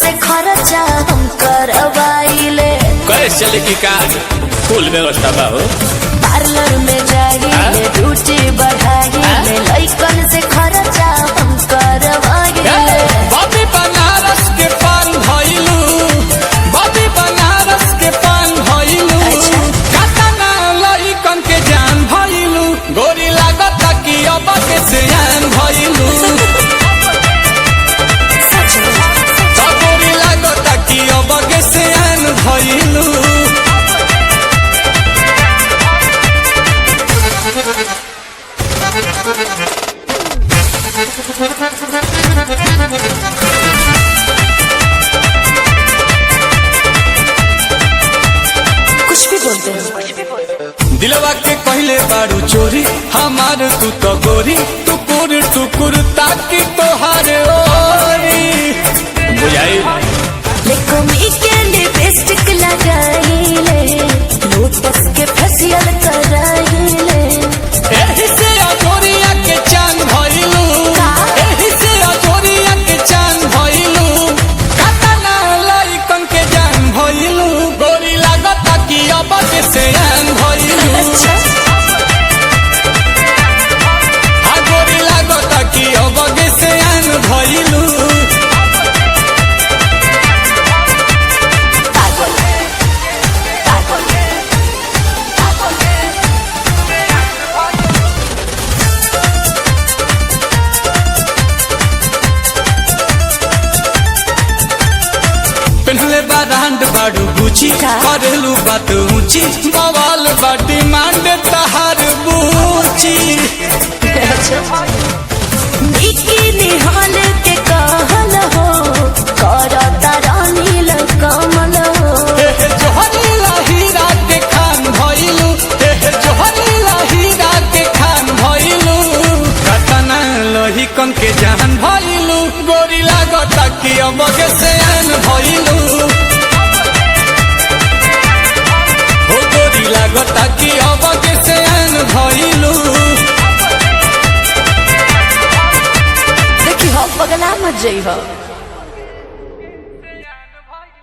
से खर्चा हम करवाइले। कैसे चले की कार फुल व्यवस्था बा हो। पार्लर में जाइले ड्यूटी बढ़ाइले लइकन से खर्चा हम करवाइले। बॉबी बनारस के पान भइलू, बॉबी बनारस के पान भइलू, कातना लइकन के जान भइलू, गोरी लागत कि अब के सियान भइलू। गोरी लागत कि अब के सियान भइलू। कुछ भी बोलते हैं। दिलवा के कहले बारू चोरी हमार तू तो गोरी, टुकुर टुकुर ताकि तोहार ओरी बुझाई। लेकोमी के लिपस्टिक लगाइले, लोटस के फेशियल कराइले। एही से अजोरिया के चांद भइलू, एही से अजोरिया के चांद भइलू, कातना लइकन के जान भइलू, गोरी लागत कि अब के सियान भइलू। हाँ गोरी लागत कि अब के सियान भइलू। पहले बारांड बाड़ू गुची, करेलू बात ऊंची, बवाल बाटी मांड तहार बूची। बिकिनी हाल के कहल हो, करता रानील कमल हो। जोहरी हीरा के खान भइलू, जोहरी हीरा के खान भइलू, कतना लहिकन के जान भइलू, गोरी लागत कि अब के सियान भइलू। हो गोरी लागत कि अब के सियान भइलू। देखी हो पगला मत जई हो।